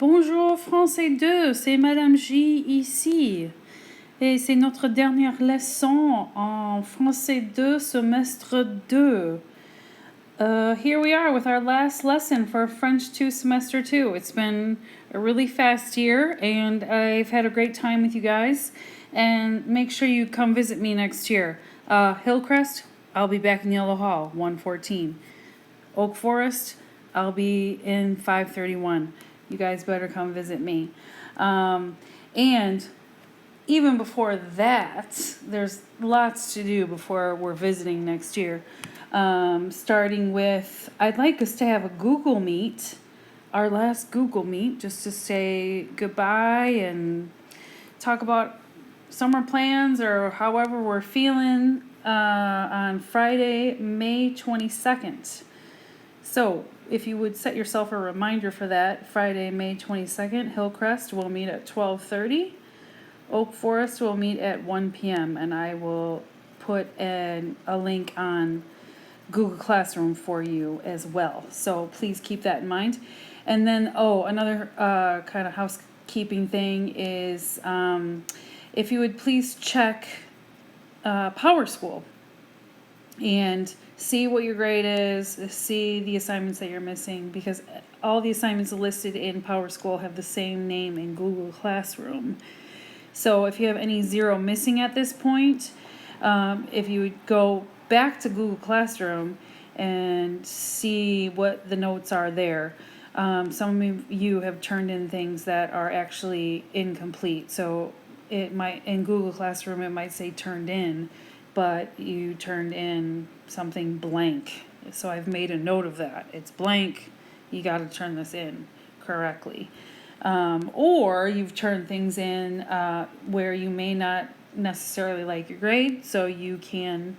Bonjour Français 2, c'est Madame J ici. Et c'est notre dernière leçon en Français 2, semestre 2. Here we are with our last lesson for French 2, semester 2. It's been a really fast year and I've had a great time with you guys. And make sure you come visit me next year. Hillcrest, I'll be back in Yellow Hall, 114. Oak Forest, I'll be in 531. You guys better come visit me. And even before that, there's lots to do before we're visiting next year. Starting with, I'd like us to have a Google Meet, our last Google Meet, just to say goodbye and talk about summer plans or however we're feeling on Friday, May 22nd. So, if you would set yourself a reminder for that, Friday, May 22nd, Hillcrest will meet at 12:30. Oak Forest will meet at 1 p.m. And I will put a link on Google Classroom for you as well. So please keep that in mind. And then, another kind of housekeeping thing is if you would please check Power School and see what your grade is, see the assignments that you're missing, because all the assignments listed in Power School have the same name in Google Classroom. So if you have any zero missing at this point, if you would go back to Google Classroom and see what the notes are there. Some of you have turned in things that are actually incomplete. So it might, in Google Classroom, it might say turned in, but you turned in something blank. So I've made a note of that. It's blank. You got to turn this in correctly. Or you've turned things in where you may not necessarily like your grade, so you can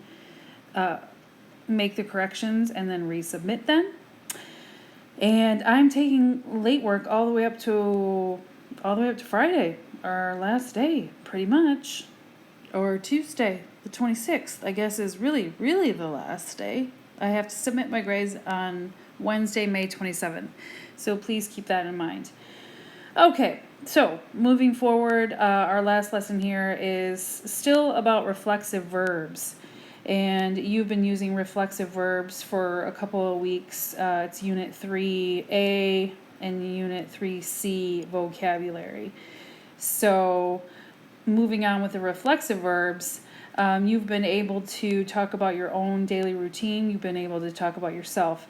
make the corrections and then resubmit them. And I'm taking late work all the way up to Friday, our last day, pretty much, or Tuesday, the 26th, I guess is really the last day. I have to submit my grades on Wednesday, May 27th. So please keep that in mind. Okay, so moving forward, our last lesson here is still about reflexive verbs. And you've been using reflexive verbs for a couple of weeks. It's Unit 3A and Unit 3C vocabulary. So moving on with the reflexive verbs, you've been able to talk about your own daily routine. You've been able to talk about yourself.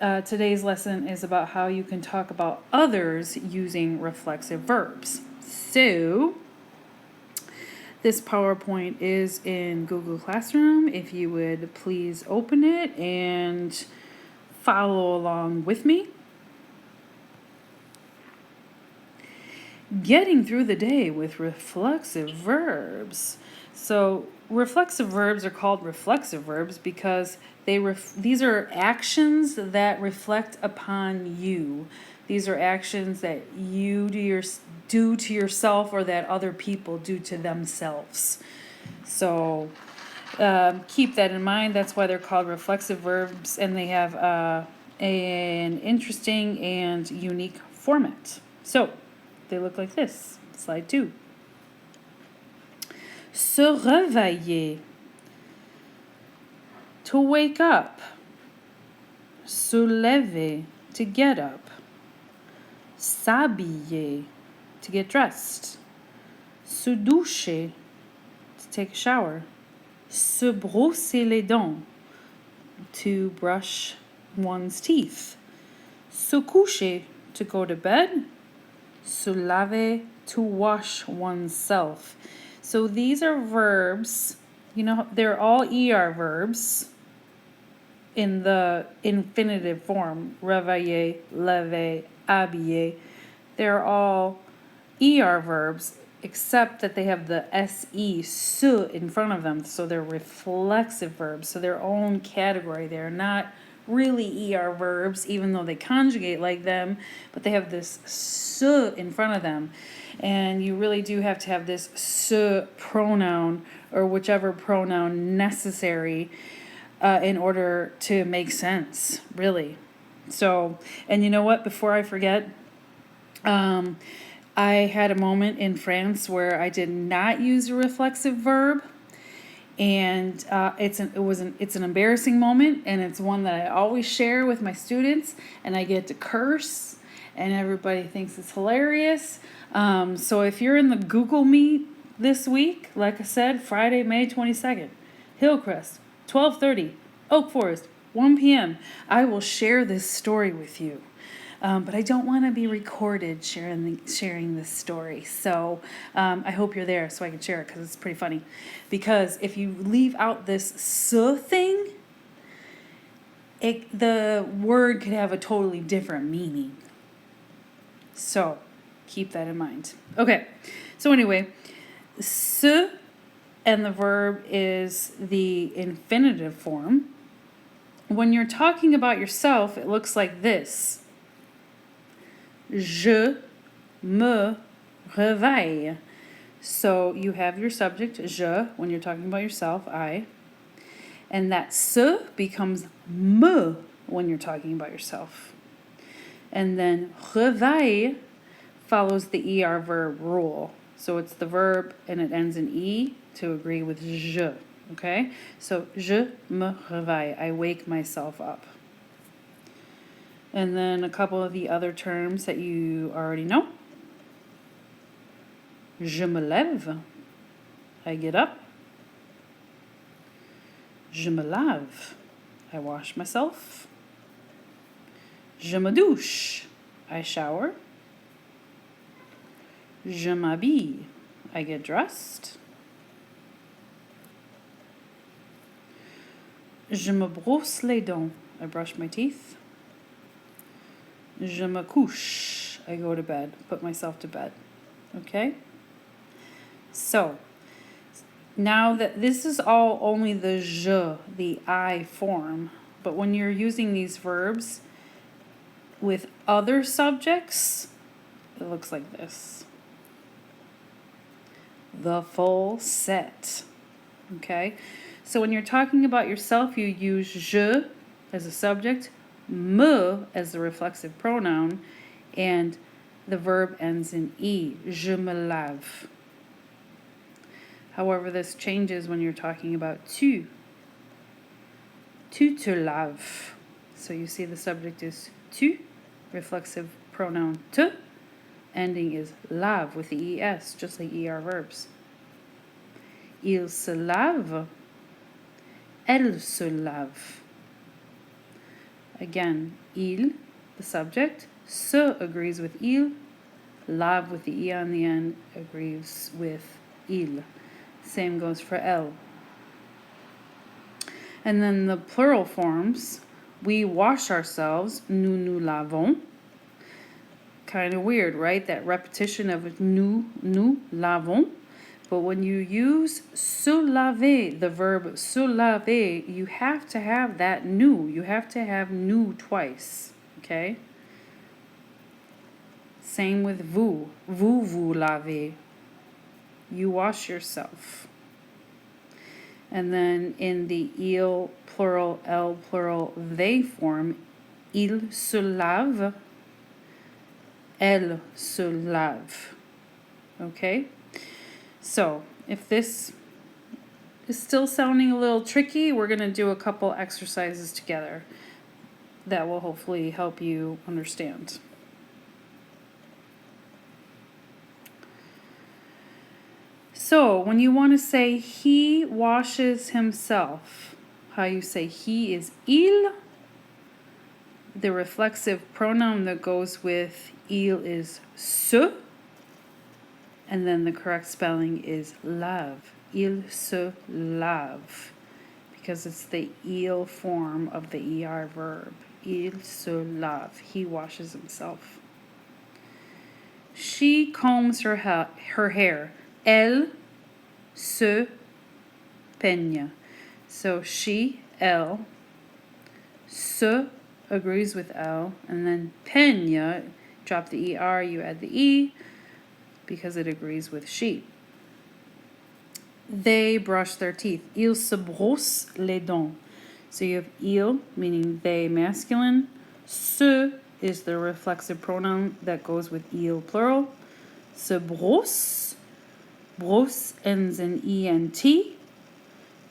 Today's lesson is about how you can talk about others using reflexive verbs. So, this PowerPoint is in Google Classroom. If you would please open it and follow along with me. Getting through the day with reflexive verbs. So reflexive verbs are called reflexive verbs because these are actions that reflect upon you. These are actions that you do to yourself or that other people do to themselves. So keep that in mind. That's why they're called reflexive verbs, and they have an interesting and unique format. So they look like this. Slide 2. Se réveiller. To wake up. Se lever. To get up. S'habiller. To get dressed. Se doucher. To take a shower. Se brosser les dents. To brush one's teeth. Se coucher. To go to bed. Se laver. To wash oneself. So these are verbs, they're all ER verbs in the infinitive form. Réveiller, lever, habiller. They're all ER verbs, except that they have the SE, se, in front of them. So they're reflexive verbs. So their own category. They're not really ER verbs, even though they conjugate like them, but they have this se in front of them. And you really do have to have this se pronoun or whichever pronoun necessary in order to make sense, really. So, and you know what? Before I forget, I had a moment in France where I did not use a reflexive verb, and it's an embarrassing moment, and it's one that I always share with my students, and I get to curse, and everybody thinks it's hilarious. So if you're in the Google Meet this week, like I said, Friday, May 22nd, Hillcrest, 12:30, Oak Forest, 1 p.m., I will share this story with you. But I don't want to be recorded sharing this story. So I hope you're there so I can share it because it's pretty funny. Because if you leave out this "so" thing, the word could have a totally different meaning. So keep that in mind. Okay, so anyway, "se" and the verb is the infinitive form. When you're talking about yourself, it looks like this. Je me réveille. So you have your subject, je, when you're talking about yourself, I. And that "se" becomes me when you're talking about yourself. And then réveille follows the ER verb rule. So it's the verb and it ends in E to agree with je. Okay? So je me réveille. I wake myself up. And then a couple of the other terms that you already know. Je me lève. I get up. Je me lave. I wash myself. Je me douche. I shower. Je m'habille. I get dressed. Je me brosse les dents. I brush my teeth. Je me couche. I go to bed, put myself to bed. Okay? So, now that this is all only the je, the I form, but when you're using these verbs with other subjects, it looks like this. The full set. Okay? So when you're talking about yourself, you use je as a subject, me as the reflexive pronoun, and the verb ends in E. Je me lave. However, this changes when you're talking about tu. Tu te laves. So you see the subject is tu, reflexive pronoun te, ending is lave with the ES, just like ER verbs. Il se lave. Elle se lave. Again, il, the subject, se agrees with il, lave with the E on the end agrees with il. Same goes for elle. And then the plural forms, we wash ourselves, nous nous lavons. Kind of weird, right? That repetition of nous lavons. But when you use se laver, the verb se laver, you have to have that nous. You have to have nous twice, okay? Same with vous. Vous lavez. You wash yourself. And then in the il plural, elle plural, they form, il se lave, elle se lave. Okay? So, if this is still sounding a little tricky, we're going to do a couple exercises together that will hopefully help you understand. So, when you want to say he washes himself, how you say he is il. The reflexive pronoun that goes with il is se. And then the correct spelling is lave. Il se lave. Because it's the il form of the ER verb. Il se lave. He washes himself. She combs her hair. Elle se peigne. So she, elle. Se agrees with elle. And then peigne, drop the ER, you add the E, because it agrees with she. They brush their teeth. Ils se brossent les dents. So you have il, meaning they, masculine. Se, is the reflexive pronoun that goes with il plural. Se brosse. Brosse ends in ent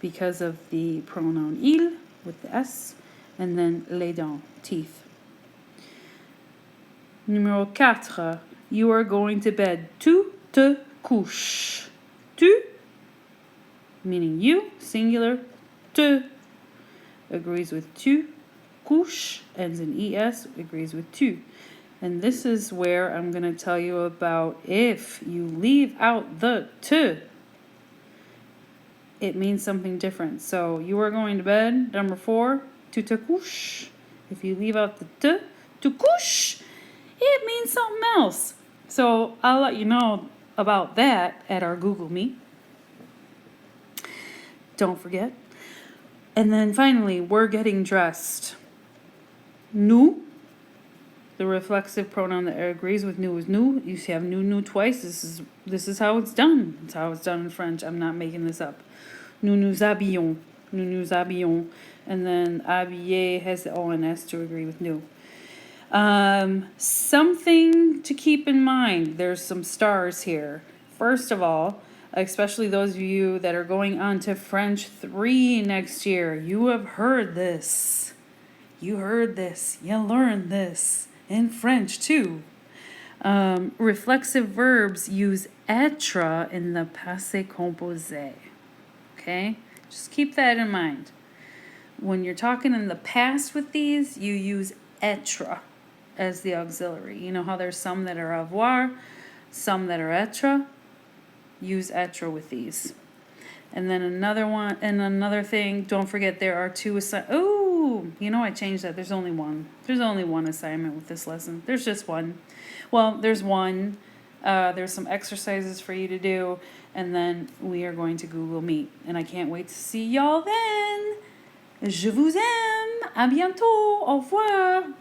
because of the pronoun il with the s. And then les dents, teeth. Numéro 4. You are going to bed. Tu te couches. Tu, meaning you, singular. Te agrees with tu. Couche ends in es, agrees with tu. And this is where I'm going to tell you about if you leave out the te, it means something different. So you are going to bed, number 4, tu te couches. If you leave out the te, tu couches, it means something else. So I'll let you know about that at our Google Meet. Don't forget. And then finally, we're getting dressed. Nous, the reflexive pronoun that agrees with nous is nous. You have nous twice. This is how it's done. It's how it's done in French. I'm not making this up. Nous nous habillons. Nous nous habillons. And then habiller has the ONS to agree with nous. Something to keep in mind. There's some stars here. First of all, especially those of you that are going on to French 3 next year, you have heard this. You heard this. You learned this in French too. Reflexive verbs use être in the passé composé. Okay? Just keep that in mind. When you're talking in the past with these, you use être as the auxiliary. You know how there's some that are avoir, some that are être? Use être with these. And then another thing, don't forget there are 2 assignments. Oh, I changed that. There's only one. There's only one assignment with this lesson. There's just one. Well, there's one. There's some exercises for you to do. And then we are going to Google Meet. And I can't wait to see y'all then. Je vous aime. À bientôt. Au revoir.